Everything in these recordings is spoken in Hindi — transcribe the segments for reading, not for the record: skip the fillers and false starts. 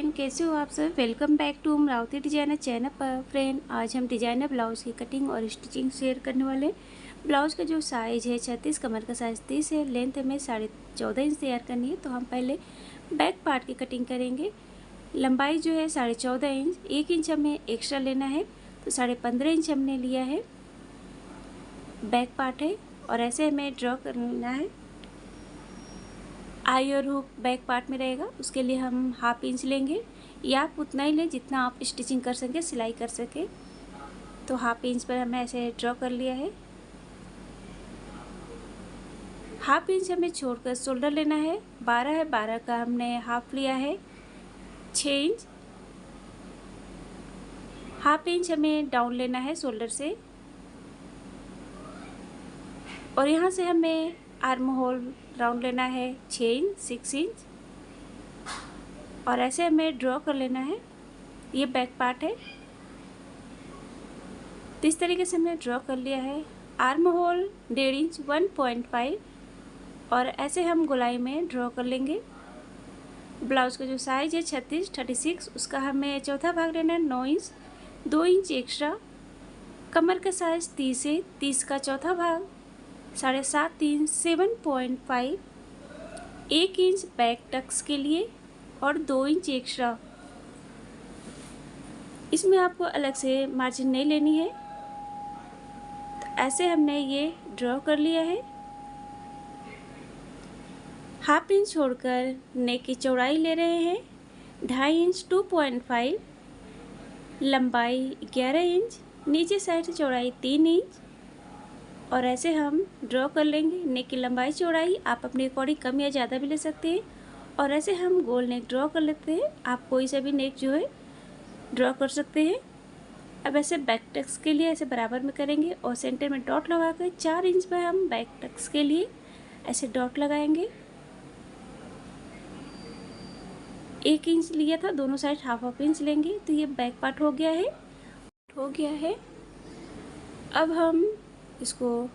फ्रेंड, कैसे हो आप सब। Welcome back to Amravati designer channel पर। फ्रेंड, आज हम डिजाइनर ब्लाउज़ की कटिंग और स्टिचिंग शेयर करने वाले। ब्लाउज़ का जो साइज़ है 36, कमर का साइज़ 30 है, लेंथ हमें 14.5 इंच तैयार करनी है। तो हम पहले बैक पार्ट की कटिंग करेंगे। लंबाई जो है 14.5 इंच, 1 इंच हमें एक्स्ट्रा लेना है, तो 15.5 इंच हमने लिया है। बैक पार्ट है और ऐसे हमें ड्रॉ करना है। आई और हुक बैक पार्ट में रहेगा, उसके लिए हम 1/2 इंच लेंगे, या आप उतना ही लें जितना आप स्टिचिंग कर सकें, सिलाई कर सकें। तो 1/2 इंच पर हमने ऐसे ड्रॉ कर लिया है। 1/2 इंच हमें छोड़कर शोल्डर लेना है। 12 है, 12 का हमने हाफ लिया है, 6 इंच। 1/2 इंच हमें डाउन लेना है शोल्डर से, और यहाँ से हमें आर्म होल राउंड लेना है 6 इंच, 6 इंच, और ऐसे हमें ड्रॉ कर लेना है। ये बैक पार्ट है, तो इस तरीके से हमने ड्रॉ कर लिया है। आर्म होल 1.5 इंच, 1.5, और ऐसे हम गोलाई में ड्रॉ कर लेंगे। ब्लाउज़ का जो साइज़ है 36, उसका हमें चौथा भाग लेना है 9 इंच, 2 इंच एक्स्ट्रा। कमर का साइज़ 30 है, 30 का चौथा भाग 7.5 इंच, 7.5, 1 इंच बैक टक्स के लिए और 2 इंच एक्स्ट्रा। इसमें आपको अलग से मार्जिन नहीं लेनी है। तो ऐसे हमने ये ड्रॉ कर लिया है। 1/2 इंच छोड़कर नेक की चौड़ाई ले रहे हैं 2.5 इंच, 2.5, लंबाई 11 इंच, नीचे साइड से चौड़ाई 3 इंच, और ऐसे हम ड्रॉ कर लेंगे। नेक की लंबाई चौड़ाई आप अपने अकॉर्डिंग कम या ज़्यादा भी ले सकते हैं, और ऐसे हम गोल नेक ड्रॉ कर लेते हैं। आप कोई सा भी नेक जो है ड्रॉ कर सकते हैं। अब ऐसे बैक टक्स के लिए ऐसे बराबर में करेंगे, और सेंटर में डॉट लगा कर 4 इंच पर हम बैक टक्स के लिए ऐसे डॉट लगाएंगे। 1 इंच लिया था, दोनों साइड 1/2 इंच लेंगे। तो ये बैक पार्ट हो गया है। अब हम इसको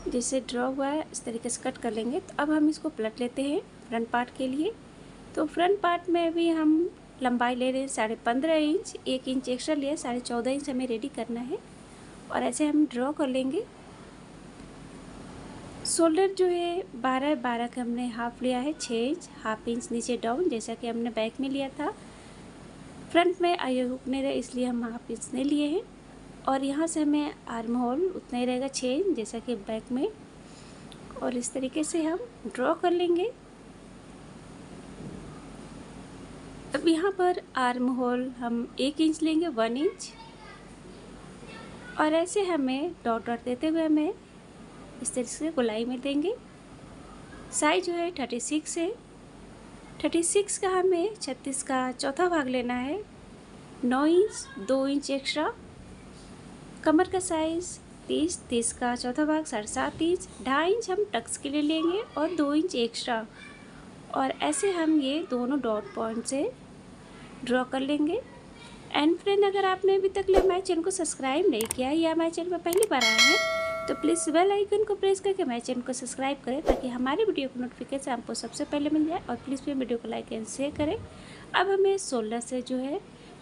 जैसे ड्रॉ हुआ है इस तरीके से कट कर लेंगे। तो अब हम इसको पलट लेते हैं फ्रंट पार्ट के लिए। तो फ्रंट पार्ट में भी हम लंबाई ले रहे हैं 15.5 इंच, 1 इंच एक्स्ट्रा लिया, 14.5 इंच हमें रेडी करना है, और ऐसे हम ड्रॉ कर लेंगे। शोल्डर जो है 12 का हमने हाफ लिया है, 6 इंच, 1/2 इंच नीचे डाउन, जैसा कि हमने बैक में लिया था। फ्रंट में आई हुक नहीं रहे, इसलिए हम 1/2 इंच नहीं लिए हैं, और यहाँ से हमें आर्म होल उतना ही रहेगा 6 इंच, जैसा कि बैक में। और इस तरीके से हम ड्रॉ कर लेंगे। अब यहाँ पर आर्म होल हम 1 इंच लेंगे, 1 इंच, और ऐसे हमें डॉट डॉट देते हुए हमें इस तरीके से गोलाई में देंगे। साइज जो है 36 है, 36 का हमें 36 का चौथा भाग लेना है 9 इंच, 2 इंच एक्स्ट्रा। कमर का साइज़ 30, 30 का चौथा भाग 7.5 इंच, 2.5 इंच हम टक्स के लिए लेंगे और 2 इंच एक्स्ट्रा, और ऐसे हम ये दोनों डॉट पॉइंट से ड्रॉ कर लेंगे। एंड फ्रेंड, अगर आपने अभी तक हमारे चैनल को सब्सक्राइब नहीं किया है या हमारे चैनल पर पहली बार आए हैं, तो प्लीज़ बेल आइकन को प्रेस करके हमारे चैनल को सब्सक्राइब करें, ताकि हमारी वीडियो की नोटिफिकेशन आपको सबसे पहले मिल जाए। और प्लीज़ भी वीडियो को लाइक एंड शेयर करें। अब हमें 16 से जो है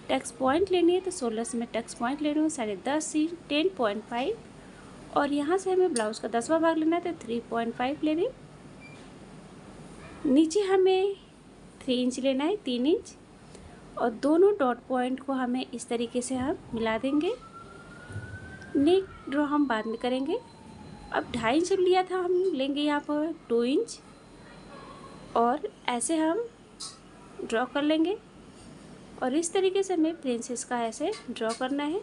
टक्स पॉइंट लेनी है, तो 16 से मैं टक्स पॉइंट ले रही हूँ 10.5 इंच, 10.5, और यहाँ से हमें ब्लाउज़ का 10वां भाग लेना है, तो 3.5 ले रही हूँ। नीचे हमें 3 इंच लेना है, 3 इंच, और दोनों डॉट पॉइंट को हमें इस तरीके से हम मिला देंगे। नेक ड्रॉ हम बाद में करेंगे। अब 2.5 इंच लिया था, हम लेंगे यहाँ पर 2 इंच, और ऐसे हम ड्रॉ कर लेंगे। और इस तरीके से हमें प्रिंसेस का ऐसे ड्रॉ करना है।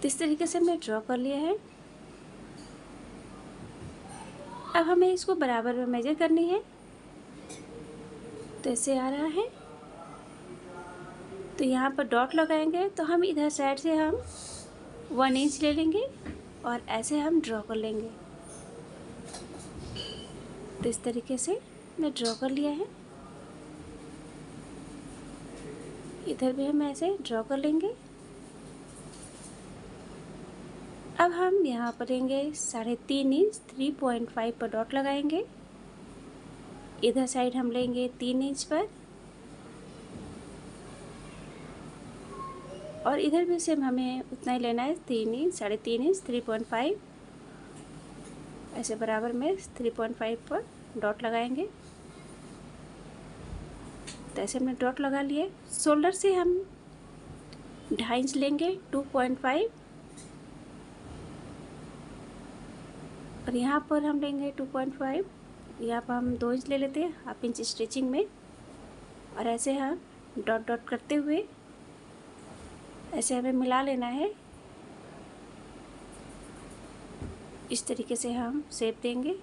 तो इस तरीके से हमने ड्रॉ कर लिया है। अब हमें इसको बराबर में मेजर करनी है। तो ऐसे आ रहा है, तो यहाँ पर डॉट लगाएंगे, तो हम इधर साइड से हम 1 इंच ले लेंगे और ऐसे हम ड्रॉ कर लेंगे। तो इस तरीके से मैं ड्रॉ कर लिया है। इधर भी हम ऐसे ड्रॉ कर लेंगे। अब हम यहाँ पर लेंगे 3.5 इंच, 3.5 पर डॉट लगाएंगे, इधर साइड हम लेंगे 3 इंच पर, और इधर भी सेम हमें उतना ही लेना है, 3 इंच, 3.5 इंच, 3.5 ऐसे बराबर में 3.5 पर डॉट लगाएंगे। तो ऐसे हमने डॉट लगा लिए। शोल्डर से हम 2.5 इंच लेंगे, 2.5, और यहाँ पर हम लेंगे 2.5, यहाँ पर हम 2 इंच ले लेते हैं, 1/2 इंच स्टिचिंग में, और ऐसे हम डॉट डॉट करते हुए ऐसे हमें मिला लेना है। इस तरीके से हम शेप देंगे,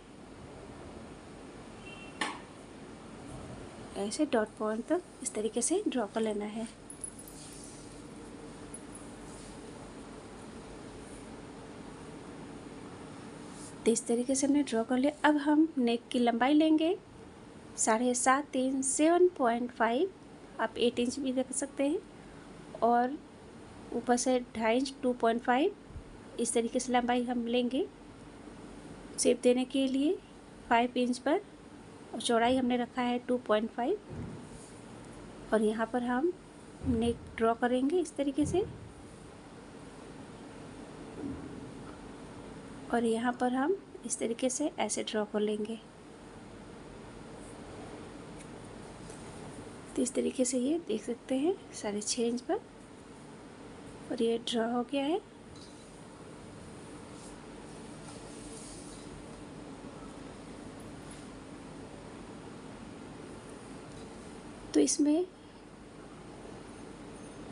ऐसे डॉट पॉइंट तक इस तरीके से ड्रॉ कर लेना है। तो इस तरीके से हमने ड्रॉ कर लिया। अब हम नेक की लंबाई लेंगे 7.5 इंच, 7.5, आप 8 इंच भी रख सकते हैं, और ऊपर से 2.5 इंच, 2.5 इस तरीके से लंबाई हम लेंगे शेप देने के लिए 5 इंच पर, और चौड़ाई हमने रखा है 2.5, और यहाँ पर हम नेक ड्रॉ करेंगे इस तरीके से, और यहाँ पर हम इस तरीके से ऐसे ड्रॉ कर लेंगे। तो इस तरीके से ये देख सकते हैं 6.5 इंच पर, और ये ड्रॉ हो गया है। तो इसमें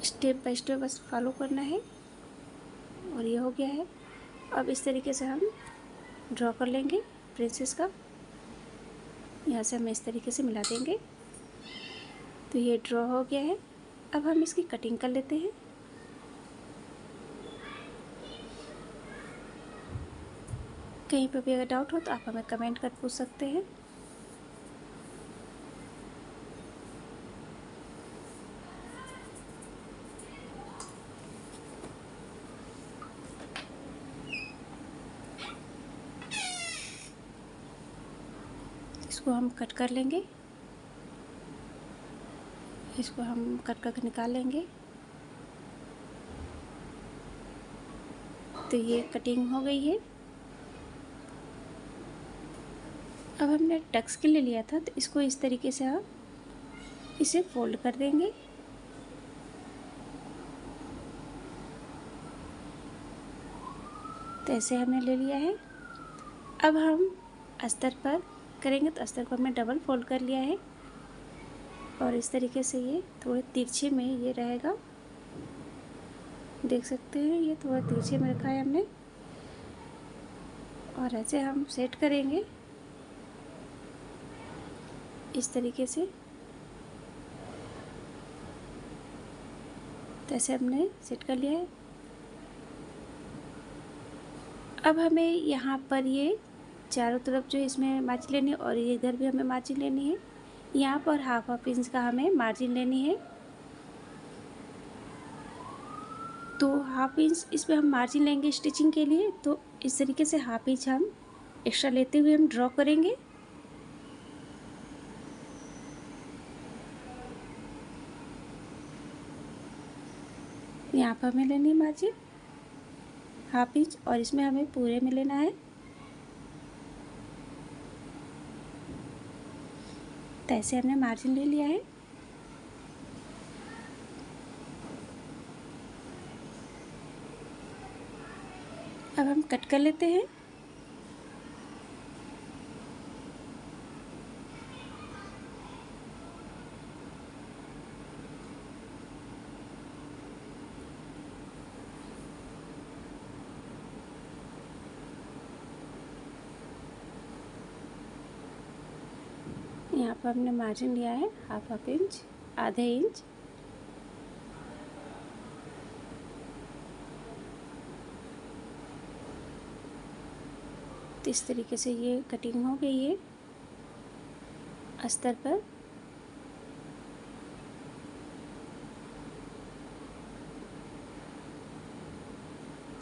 स्टेप बाय स्टेप बस फॉलो करना है, और ये हो गया है। अब इस तरीके से हम ड्रॉ कर लेंगे प्रिंसेस का, यहाँ से हम इस तरीके से मिला देंगे। तो ये ड्रॉ हो गया है। अब हम इसकी कटिंग कर लेते हैं। कहीं पर भी अगर डाउट हो तो आप हमें कमेंट कर पूछ सकते हैं। इसको हम कट कर लेंगे, इसको हम कट करके निकाल लेंगे। तो ये कटिंग हो गई है। अब हमने टक्स के लिए लिया था, तो इसको इस तरीके से हम इसे फोल्ड कर देंगे। तो ऐसे हमने ले लिया है। अब हम अस्तर पर करेंगे, तो अस्तर को हमने डबल फोल्ड कर लिया है, और इस तरीके से ये थोड़े तिरछे में ये रहेगा, देख सकते हैं ये थोड़ा तिरछे में रखा है हमने, और ऐसे हम सेट करेंगे इस तरीके से। तो ऐसे हमने सेट कर लिया है। अब हमें यहाँ पर ये चारों तरफ जो इसमें मार्जिन लेनी है, और ये इधर भी हमें मार्जिन लेनी है। यहाँ पर 1/2 इंच का हमें मार्जिन लेनी है। तो 1/2 इंच इसमें हम मार्जिन लेंगे स्टिचिंग के लिए। तो इस तरीके से 1/2 इंच हम एक्स्ट्रा लेते हुए हम ड्रॉ करेंगे। यहाँ पर हमें लेनी है मार्जिन 1/2 इंच, और इसमें हमें पूरे में लेना है। तो ऐसे हमने मार्जिन ले लिया है। अब हम कट कर लेते हैं। यहाँ पर हमने मार्जिन लिया है 1/2 इंच, आधे इंच। तो इस तरीके से ये कटिंग हो गई है अस्तर पर।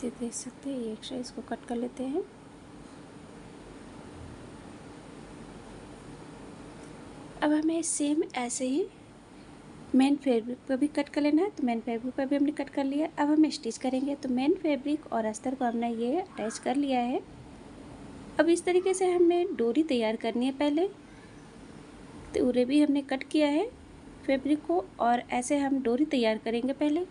तो देख सकते हैं ये एक्स्ट्रा, इसको कट कर लेते हैं। अब हमें सेम ऐसे ही मेन फैब्रिक पर भी कट कर लेना है। तो मेन फैब्रिक पर भी हमने कट कर लिया। अब हम स्टिच करेंगे। तो मेन फैब्रिक और अस्तर को हमने ये अटैच कर लिया है। अब इस तरीके से हमने डोरी तैयार करनी है। पहले तो उरे भी हमने कट किया है फैब्रिक को, और ऐसे हम डोरी तैयार करेंगे। पहले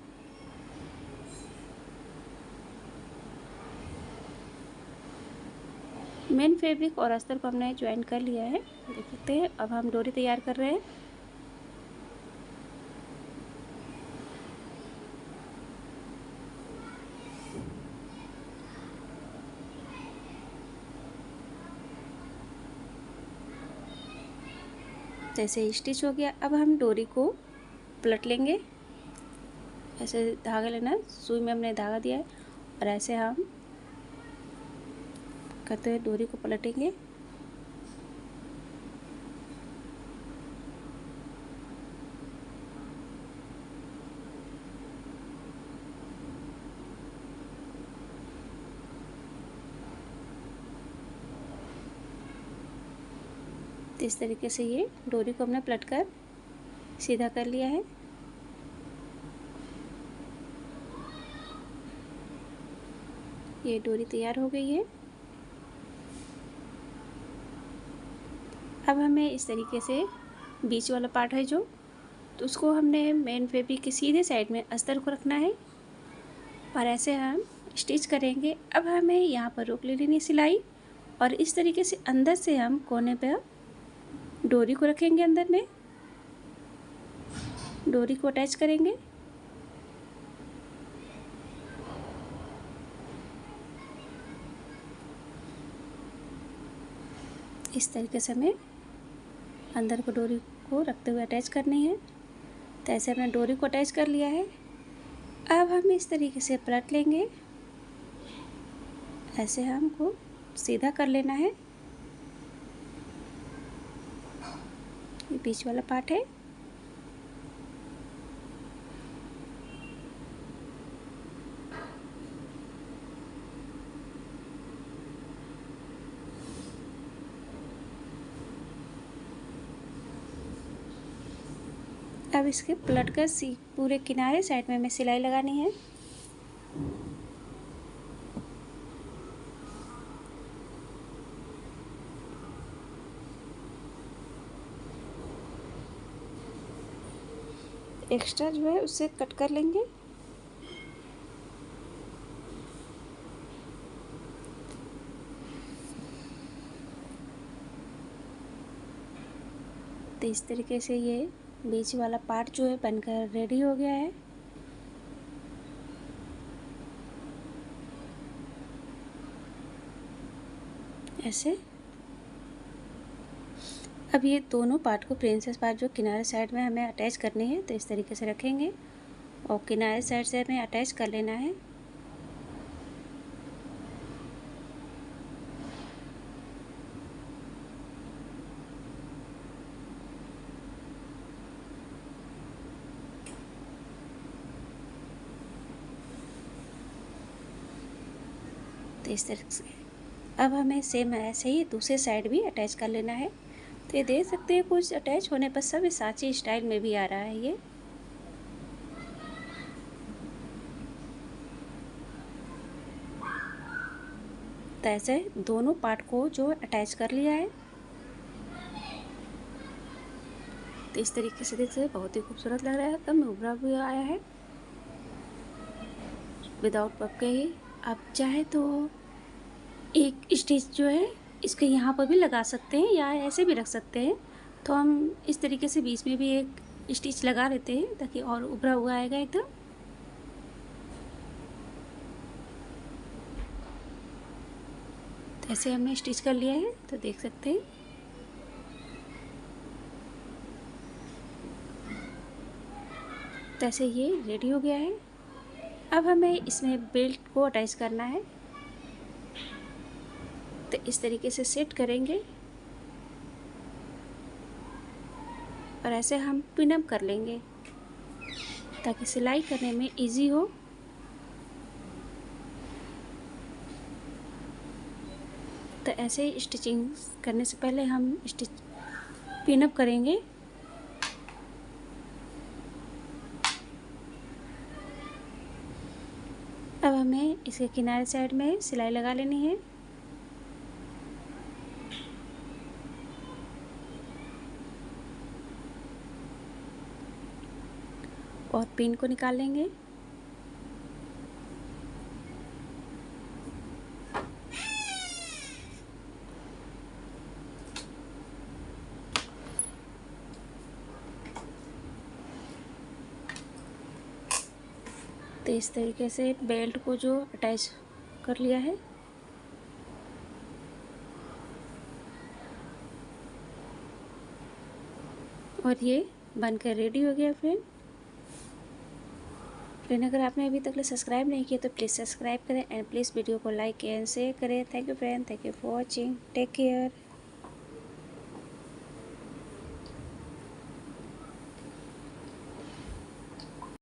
मेन फैब्रिक और अस्तर को हमने ज्वाइन कर लिया है, देख सकते हैं। अब हम डोरी तैयार कर रहे हैं। जैसे स्टिच हो गया, अब हम डोरी को पलट लेंगे। ऐसे धागा लेना, सुई में हमने धागा दिया है और ऐसे हम करते हुए डोरी को पलटेंगे। तो इस तरीके से ये डोरी को हमने पलट कर सीधा कर लिया है। ये डोरी तैयार हो गई है। अब हमें इस तरीके से बीच वाला पार्ट है जो, तो उसको हमने मेन फैब्रिक के सीधे साइड में अस्तर को रखना है और ऐसे हम स्टिच करेंगे। अब हमें यहाँ पर रोक लेनी है सिलाई, और इस तरीके से अंदर से हम कोने पर डोरी को रखेंगे। अंदर में डोरी को अटैच करेंगे। इस तरीके से हमें अंदर को डोरी को रखते हुए अटैच करनी है। तो ऐसे हमने डोरी को अटैच कर लिया है। अब हम इस तरीके से पलट लेंगे। ऐसे हमको सीधा कर लेना है। ये बीच वाला पार्ट है। अब इसके पलट कर पूरे किनारे साइड में हमें सिलाई लगानी है। एक्स्ट्रा जो है उससे कट कर लेंगे। तो इस तरीके से ये बीच वाला पार्ट जो है बनकर रेडी हो गया है। ऐसे अब ये दोनों पार्ट को प्रिंसेस पार्ट जो किनारे साइड में हमें अटैच करनी है, तो इस तरीके से रखेंगे और किनारे साइड से हमें अटैच कर लेना है। तो इस तरीके से अब हमें सेम ऐसे ही दूसरे साइड भी अटैच कर लेना है। तो ये देख सकते हैं कुछ अटैच होने पर सब सांची स्टाइल में भी आ रहा है ये। तो ऐसे दोनों पार्ट को जो अटैच कर लिया है। तो इस तरीके से देखते हैं बहुत ही खूबसूरत लग रहा है। कम उभरा भी आया है विदाउट पफ के ही। आप चाहे तो एक स्टिच जो है इसके यहाँ पर भी लगा सकते हैं या ऐसे भी रख सकते हैं। तो हम इस तरीके से बीच में भी एक स्टिच लगा लेते हैं ताकि और उभरा हुआ आएगा एकदम। तो ऐसे हमने स्टिच कर लिया है, तो देख सकते हैं। तो ऐसे ये रेडी हो गया है। अब हमें इसमें बेल्ट को अटैच करना है। तो इस तरीके से सेट करेंगे और ऐसे हम पिन अप कर लेंगे ताकि सिलाई करने में इजी हो। तो ऐसे ही स्टिचिंग करने से पहले हम पिन अप करेंगे अब हमें इसके किनारे साइड में सिलाई लगा लेनी है। और पिन को निकाल लेंगे। तो इस तरीके से बेल्ट को जो अटैच कर लिया है। और ये बनकर रेडी हो गया फ्रेंड। अगर आपने अभी तक सब्सक्राइब नहीं किया तो प्लीज़ सब्सक्राइब करें एंड प्लीज़ वीडियो को लाइक एंड शेयर करें। Thank you friend, thank you for watching, take care.